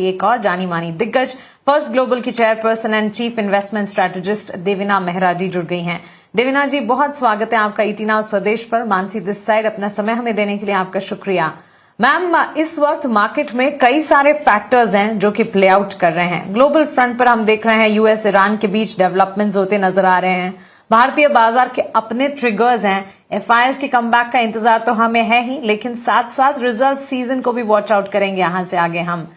एक और जानी मानी दिग्गज फर्स्ट ग्लोबल की chairperson and chief investment strategist Devina Mehra ji जुड़ गई हैं। देवीना जी, बहुत स्वागत है आपका ईटी नाउ स्वदेश पर। मानसी दिस साइड, अपना समय हमें देने के लिए आपका शुक्रिया। मैम, इस वक्त मार्केट में कई सारे फैक्टर्स हैं जो कि प्ले आउट कर रहे हैं। ग्लोबल फ्रंट पर हम देख रहे हैं यूएस ईरान के बीच डेवलपमेंट्स होते नजर आ रहे हैं। भारतीय बाजार के अपने ट्रिगर्स हैं। एफआईआईएस के कमबैक का इंतजार तो हमें है ही, लेकिन साथ साथ रिजल्ट सीजन को भी वॉच आउट करेंगे यहां से आगे हम।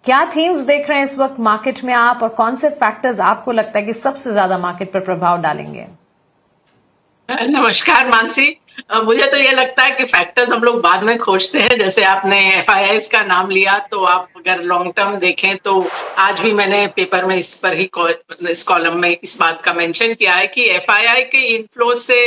क्या थीम्स देख रहे हैं इस वक्त मार्केट में आप, और कौन से फैक्टर्स आपको लगता है कि सबसे ज्यादा मार्केट पर प्रभाव डालेंगे? नमस्कार मानसी। मुझे तो ये लगता है कि फैक्टर्स हम लोग बाद में खोजते हैं। जैसे आपने एफआईआईएस का नाम लिया, तो आप अगर लॉन्ग टर्म देखें तो आज भी मैंने पेपर में इस पर ही इस कॉलम में इस बात का मेंशन किया है कि एफआईआई के इनफ्लो से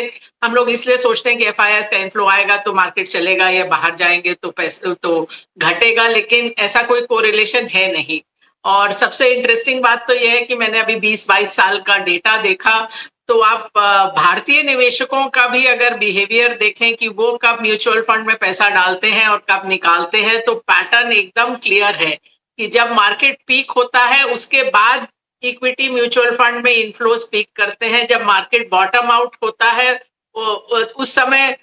हम लोग इसलिए सोचते हैं कि एफआईआईएस का इनफ्लो आएगा तो मार्केट चलेगा, या बाहर जाएंगे तो पैसे तो घटेगा, लेकिन ऐसा कोई कोरिलेशन है नहीं। और सबसे इंटरेस्टिंग बात तो यह है कि मैंने अभी 20-22 साल का डेटा देखा, तो आप भारतीय निवेशकों का भी अगर बिहेवियर देखें कि वो कब म्यूचुअल फंड में पैसा डालते हैं और कब निकालते हैं, तो पैटर्न एकदम क्लियर है कि जब मार्केट पीक होता है उसके बाद इक्विटी म्यूचुअल फंड में इनफ्लोज पीक करते हैं। जब मार्केट बॉटम आउट होता है उस समय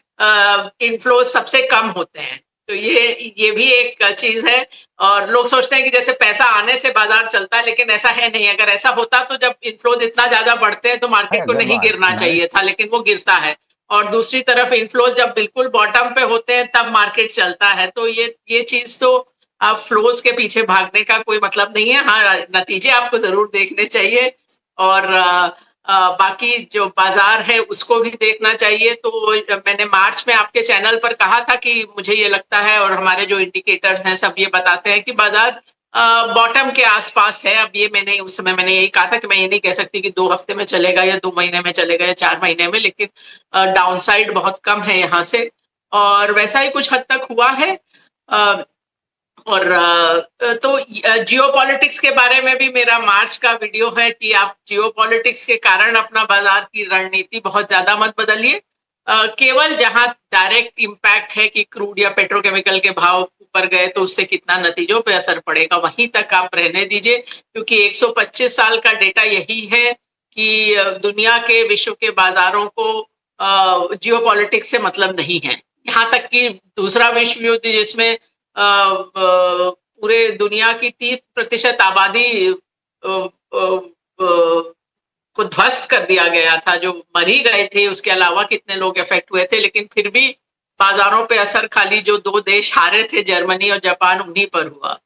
इनफ्लोज सबसे कम होते हैं। तो ये भी एक चीज है। और लोग सोचते हैं कि जैसे पैसा आने से बाजार चलता है, लेकिन ऐसा है नहीं। अगर ऐसा होता तो जब इनफ्लोज इतना ज्यादा बढ़ते हैं तो मार्केट को नहीं गिरना चाहिए था, लेकिन वो गिरता है। और दूसरी तरफ इनफ्लोज जब बिल्कुल बॉटम पे होते हैं तब मार्केट चलता है। तो ये चीज तो आप फ्लोज के पीछे भागने का कोई मतलब नहीं है। हाँ, नतीजे आपको जरूर देखने चाहिए, और बाकी जो बाजार है उसको भी देखना चाहिए। तो मैंने मार्च में आपके चैनल पर कहा था कि मुझे ये लगता है, और हमारे जो इंडिकेटर्स हैं सब ये बताते हैं कि बाजार बॉटम के आसपास है। अब ये मैंने उस समय मैंने यही कहा था कि मैं ये नहीं कह सकती कि 2 हफ्ते में चलेगा या 2 महीने में चलेगा या 4 महीने में, लेकिन डाउनसाइड बहुत कम है यहाँ से, और वैसा ही कुछ हद तक हुआ है। और तो जियोपॉलिटिक्स के बारे में भी मेरा मार्च का वीडियो है कि आप जियोपॉलिटिक्स के कारण अपना बाजार की रणनीति बहुत ज्यादा मत बदलिए। केवल जहां डायरेक्ट इम्पैक्ट है कि क्रूड या पेट्रोकेमिकल के भाव ऊपर गए तो उससे कितना नतीजों पे असर पड़ेगा, वहीं तक आप रहने दीजिए, क्योंकि 125 साल का डेटा यही है कि दुनिया के विश्व के बाजारों को जियोपॉलिटिक्स से मतलब नहीं है। यहाँ तक कि दूसरा विश्व युद्ध, जिसमें पूरे दुनिया की 30% आबादी को ध्वस्त कर दिया गया था, जो मर ही गए थे, उसके अलावा कितने लोग इफेक्ट हुए थे, लेकिन फिर भी बाजारों पे असर खाली जो 2 देश हारे थे, जर्मनी और जापान, उन्हीं पर हुआ।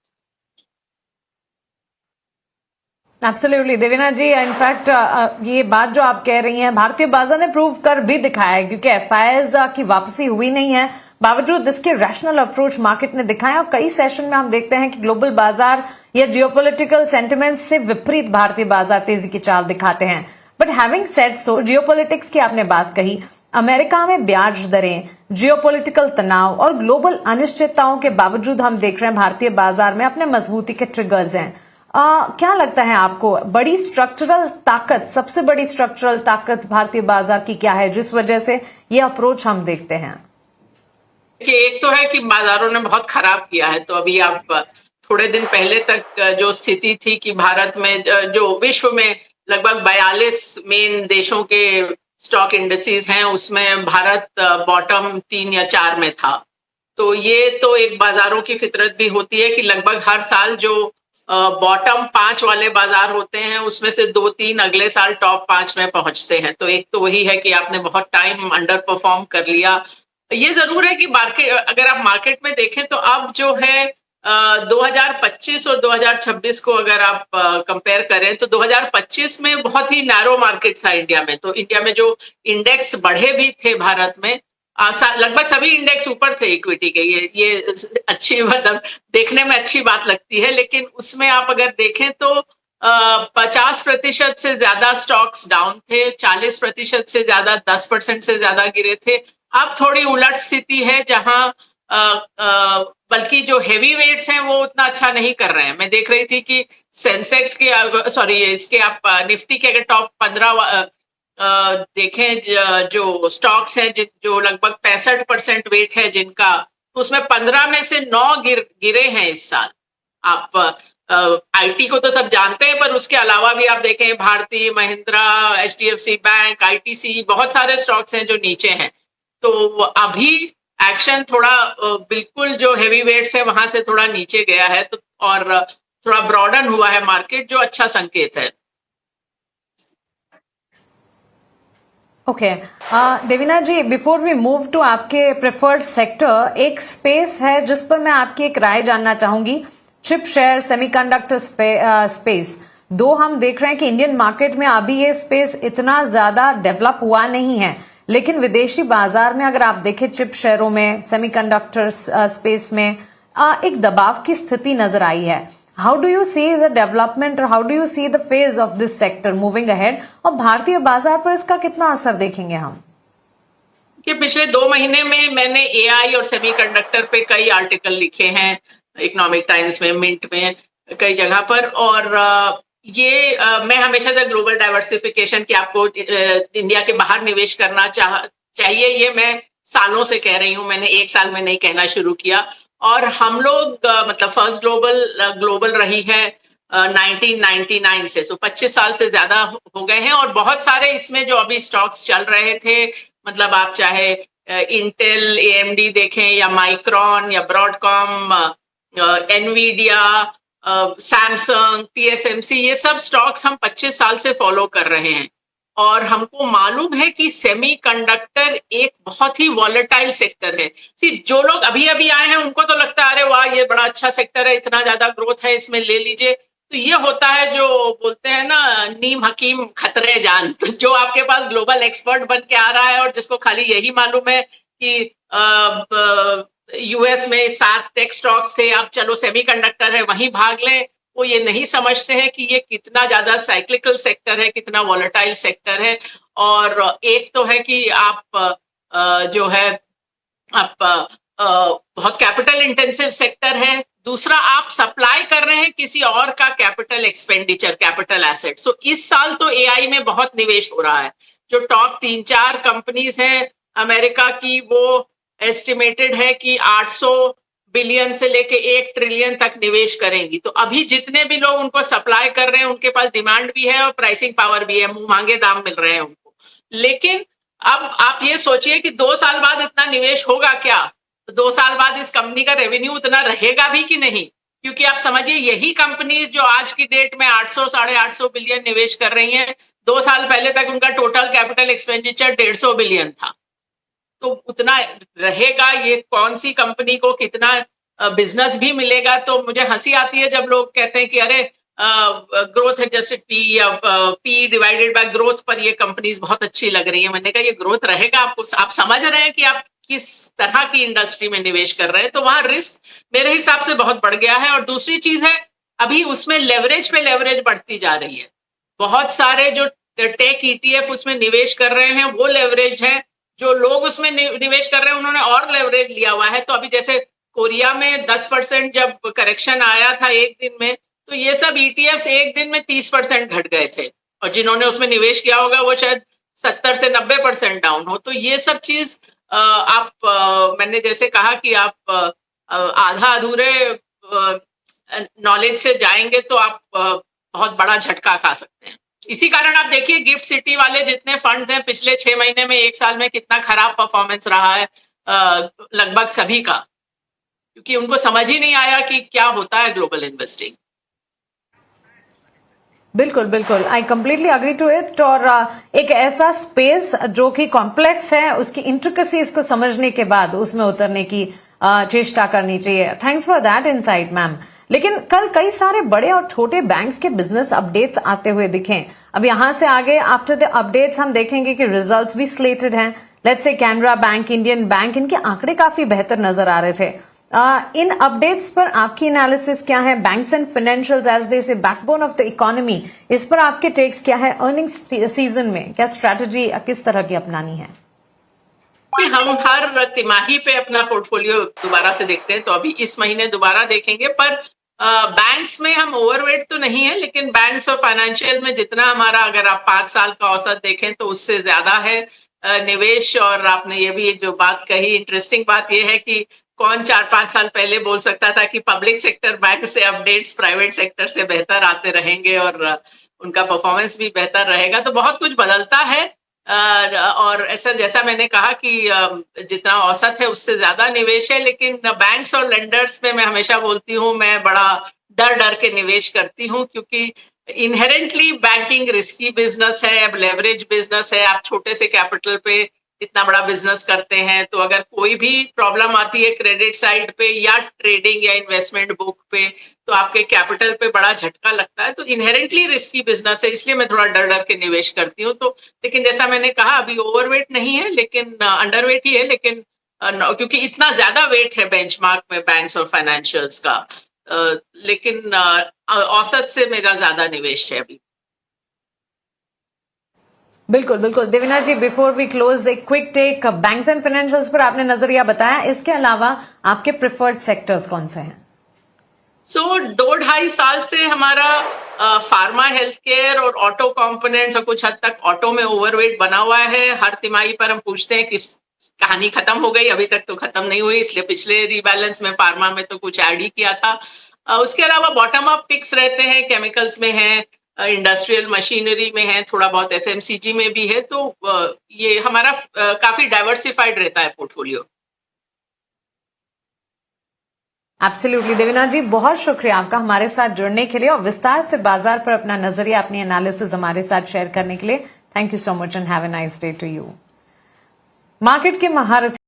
एब्सोल्युटली देवीना जी, इनफैक्ट ये बात जो आप कह रही हैं भारतीय बाजार ने प्रूव कर भी दिखाया है, क्योंकि एफआईआईएस की वापसी हुई नहीं है, बावजूद इसके रैशनल अप्रोच मार्केट ने दिखाया। और कई सेशन में हम देखते हैं कि ग्लोबल बाजार या जियोपॉलिटिकल सेंटिमेंट्स से विपरीत भारतीय बाजार तेजी की चाल दिखाते हैं। But having said so, geopolitics की आपने बात कही, अमेरिका में ब्याज दरें, जियोपॉलिटिकल तनाव और ग्लोबल अनिश्चितताओं के बावजूद हम देख रहे हैं भारतीय बाजार में अपने मजबूती के ट्रिगर्स हैं। क्या लगता है आपको, बड़ी स्ट्रक्चरल ताकत, सबसे बड़ी स्ट्रक्चरल ताकत भारतीय बाजार की क्या है जिस वजह से ये अप्रोच हम देखते हैं? कि एक तो है कि बाजारों ने बहुत खराब किया है। तो अभी आप थोड़े दिन पहले तक जो स्थिति थी कि भारत में, जो विश्व में लगभग 42 मेन देशों के स्टॉक इंडेक्सेस हैं, उसमें भारत बॉटम 3 या 4 में था। तो ये तो एक बाजारों की फितरत भी होती है कि लगभग हर साल जो बॉटम 5 वाले बाजार होते हैं उसमें से 2-3 अगले साल टॉप 5 में पहुंचते हैं। तो एक तो वही है कि आपने बहुत टाइम अंडर परफॉर्म कर लिया। ये जरूर है कि मार्केट, अगर आप मार्केट में देखें तो अब जो है 2025 और 2026 को अगर आप कंपेयर करें तो 2025 में बहुत ही नैरो मार्केट था इंडिया में। तो इंडिया में जो इंडेक्स बढ़े भी थे भारत में, लगभग सभी इंडेक्स ऊपर थे इक्विटी के। ये अच्छी, मतलब देखने में अच्छी बात लगती है, लेकिन उसमें आप अगर देखें तो 50% से ज्यादा स्टॉक्स डाउन थे, 40% से ज्यादा, 10% से ज्यादा गिरे थे। अब थोड़ी उलट स्थिति है, जहां बल्कि जो हेवी वेट्स हैं वो उतना अच्छा नहीं कर रहे हैं। मैं देख रही थी कि सेंसेक्स के, इसके आप निफ्टी के अगर टॉप 15 देखें जो स्टॉक्स हैं जो लगभग 65% वेट है जिनका, तो उसमें 15 में से 9 गिरे हैं इस साल। आप आईटी को तो सब जानते हैं, पर उसके अलावा भी आप देखें भारतीय, महिंद्रा, एचडीएफसी बैंक, आईटीसी, बहुत सारे स्टॉक्स हैं जो नीचे हैं। तो अभी एक्शन थोड़ा बिल्कुल जो हेवी वेट्स है वहां से थोड़ा नीचे गया है, तो और थोड़ा ब्रॉडन हुआ है मार्केट, जो अच्छा संकेत है। Okay Devina ji, before we move to आपके प्रेफर्ड सेक्टर, एक स्पेस है जिस पर मैं आपकी एक राय जानना चाहूंगी, चिप शेयर सेमीकंडक्टर स्पेस। दो हम देख रहे हैं कि इंडियन मार्केट में अभी ये स्पेस इतना ज्यादा डेवलप हुआ नहीं है, लेकिन विदेशी बाजार में अगर आप देखें चिप शेयरों में, सेमीकंडक्टर स्पेस में एक दबाव की स्थिति नजर आई है। How do you see the development और how do you see the phase of this sector moving ahead, और भारतीय बाजार पर इसका कितना असर देखेंगे हम? कि पिछले 2 महीने में मैंने एआई और सेमीकंडक्टर पे कई आर्टिकल लिखे हैं, इकोनॉमिक टाइम्स में, मिंट में, कई जगह पर। और मैं हमेशा से ग्लोबल डाइवर्सिफिकेशन की आपको इंडिया के बाहर निवेश करना चाहिए, ये मैं सालों से कह रही हूँ, मैंने 1 साल में नहीं कहना शुरू किया। और हम लोग मतलब फर्स्ट ग्लोबल रही है 1999 से, तो 25 साल से ज्यादा हो गए हैं। और बहुत सारे इसमें जो अभी स्टॉक्स चल रहे थे, मतलब आप चाहे इंटेल, एएमडी देखें, या माइक्रॉन, या ब्रॉडकॉम, एनवीडिया, सैमसंग, टीएसएमसी, ये सब स्टॉक्स हम 25 साल से फॉलो कर रहे हैं। और हमको मालूम है कि सेमीकंडक्टर एक बहुत ही वॉलेटाइल सेक्टर है। जो लोग अभी अभी आए हैं उनको तो लगता है अरे वाह ये बड़ा अच्छा सेक्टर है, इतना ज्यादा ग्रोथ है, इसमें ले लीजिए। तो ये होता है जो बोलते हैं ना, नीम हकीम खतरे जान। तो जो आपके पास ग्लोबल एक्सपर्ट बन के आ रहा है और जिसको खाली यही मालूम है कि यूएस में 7 टेक स्टॉक्स थे, अब चलो सेमीकंडक्टर है वहीं भाग लें, वो ये नहीं समझते हैं कि ये कितना ज्यादा साइक्लिकल सेक्टर है, कितना वॉलेटाइल सेक्टर है। और एक तो है कि आप जो है आप बहुत कैपिटल इंटेंसिव सेक्टर है, दूसरा आप सप्लाई कर रहे हैं किसी और का कैपिटल एक्सपेंडिचर, कैपिटल एसेट। सो इस साल तो एआई में बहुत निवेश हो रहा है। जो टॉप 3-4 कंपनीज हैं अमेरिका की, वो एस्टिमेटेड है कि 800 बिलियन से लेके 1 ट्रिलियन तक निवेश करेंगी। तो अभी जितने भी लोग उनको सप्लाई कर रहे हैं उनके पास डिमांड भी है और प्राइसिंग पावर भी है, मुंह मांगे दाम मिल रहे हैं उनको। लेकिन अब आप ये सोचिए कि 2 साल बाद इतना निवेश होगा क्या? 2 साल बाद इस कंपनी का रेवेन्यू उतना रहेगा भी कि नहीं? क्योंकि आप समझिए यही कंपनी जो आज की डेट में 800 साढ़े 800 बिलियन निवेश कर रही हैं, 2 साल पहले तक उनका टोटल कैपिटल एक्सपेंडिचर 150 बिलियन था। तो उतना रहेगा, ये कौन सी कंपनी को कितना बिजनेस भी मिलेगा। तो मुझे हंसी आती है जब लोग कहते हैं कि अरे ग्रोथ एडजस्टेड पी या पी डिवाइडेड बाय ग्रोथ पर ये कंपनीज बहुत अच्छी लग रही है। मैंने कहा ये ग्रोथ रहेगा, आपको आप समझ रहे हैं कि आप किस तरह की इंडस्ट्री में निवेश कर रहे हैं। तो वहां रिस्क मेरे हिसाब से बहुत बढ़ गया है। और दूसरी चीज है, अभी उसमें लेवरेज पे लेवरेज बढ़ती जा रही है। बहुत सारे जो टेक ईटीएफ उसमें निवेश कर रहे हैं वो लेवरेज है, जो लोग उसमें निवेश कर रहे हैं उन्होंने और लेवरेज लिया हुआ है। तो अभी जैसे कोरिया में 10% जब करेक्शन आया था एक दिन में, तो ये सब ईटीएफ एक दिन में 30% घट गए थे, और जिन्होंने उसमें निवेश किया होगा वो शायद 70 से 90% डाउन हो। तो ये सब चीज मैंने जैसे कहा कि आप आधा अधूरे नॉलेज से जाएंगे तो आप बहुत बड़ा झटका खा सकते हैं। इसी कारण आप देखिए गिफ्ट सिटी वाले जितने फंड्स हैं, पिछले 6 महीने में 1 साल में कितना खराब परफॉर्मेंस रहा है लगभग सभी का, क्योंकि उनको समझ ही नहीं आया कि क्या होता है ग्लोबल इन्वेस्टिंग। बिल्कुल बिल्कुल, I completely agree to it. और एक ऐसा स्पेस जो कि कॉम्प्लेक्स है, उसकी इंट्रिकेसीज को समझने के बाद उसमें उतरने की चेष्टा करनी चाहिए। Thanks for that insight ma'am. लेकिन कल कई सारे बड़े और छोटे बैंक्स के बिजनेस अपडेट्स आते हुए दिखे। अब यहां से आगे आफ्टर द अपडेट्स हम देखेंगे कि रिजल्ट्स भी स्लेटेड हैं। Let's say Canara bank, Indian bank, इनके आंकड़े काफी बेहतर नजर आ रहे थे। इन अपडेट्स पर आपकी एनालिसिस क्या है? Banks and financials as they say backbone of the economy, इस पर आपके टेक्स क्या है? अर्निंग्स सीजन में क्या स्ट्रैटेजी किस तरह की अपनानी है? हम हर तिमाही पे अपना पोर्टफोलियो दोबारा से देखते हैं, तो अभी इस महीने दोबारा देखेंगे। पर बैंक्स में हम ओवरवेट तो नहीं है, लेकिन बैंक्स और फाइनेंशियल में जितना हमारा, अगर आप 5 साल का औसत देखें तो उससे ज्यादा है निवेश। और आपने ये भी जो बात कही, इंटरेस्टिंग बात ये है कि कौन 4-5 साल पहले बोल सकता था कि पब्लिक सेक्टर बैंक से अपडेट्स प्राइवेट सेक्टर से बेहतर आते रहेंगे और उनका परफॉर्मेंस भी बेहतर रहेगा। तो बहुत कुछ बदलता है और ऐसा जैसा मैंने कहा कि जितना औसत है उससे ज्यादा निवेश है, लेकिन बैंक्स और लेंडर्स में मैं हमेशा बोलती हूँ मैं बड़ा डर के निवेश करती हूँ, क्योंकि इनहेरेंटली बैंकिंग रिस्की बिजनेस है, अब लेवरेज बिजनेस है, आप छोटे से कैपिटल पे इतना बड़ा बिजनेस करते हैं, तो अगर कोई भी प्रॉब्लम आती है क्रेडिट साइड पे या ट्रेडिंग या इन्वेस्टमेंट बुक पे, तो आपके कैपिटल पे बड़ा झटका लगता है। तो इनहेरेंटली रिस्की बिजनेस है, इसलिए मैं थोड़ा डर के निवेश करती हूँ। तो लेकिन जैसा मैंने कहा अभी ओवरवेट नहीं है, लेकिन अंडरवेट ही है, लेकिन क्योंकि इतना ज्यादा वेट है बेंचमार्क में बैंक्स और फाइनेंशियल्स का, लेकिन औसत से मेरा ज्यादा निवेश है अभी। बिल्कुल बिल्कुल Devina ji, before we close एक quick take, banks and financials पर आपने नजरिया बताया, इसके अलावा आपके प्रिफर्ड सेक्टर्स कौन से हैं? 2-2.5 साल से हमारा फार्मा, हेल्थ केयर और ऑटो कंपोनेंट्स और कुछ हद तक ऑटो में ओवरवेट बना हुआ है। हर तिमाही पर हम पूछते हैं कि कहानी खत्म हो गई, अभी तक तो खत्म नहीं हुई, इसलिए पिछले रीबैलेंस में फार्मा में तो कुछ ऐड ही किया था। उसके अलावा बॉटम अप पिक्स रहते हैं, केमिकल्स में है, इंडस्ट्रियल मशीनरी में है, थोड़ा बहुत एफएमसीजी में भी है। तो ये हमारा काफी डाइवर्सिफाइड रहता है पोर्टफोलियो। एब्सोल्युटली देवीना जी, बहुत शुक्रिया आपका हमारे साथ जुड़ने के लिए और विस्तार से बाजार पर अपना नजरिया, अपनी एनालिसिस हमारे साथ शेयर करने के लिए। Thank you so much and have a nice day to you. Market के महारथी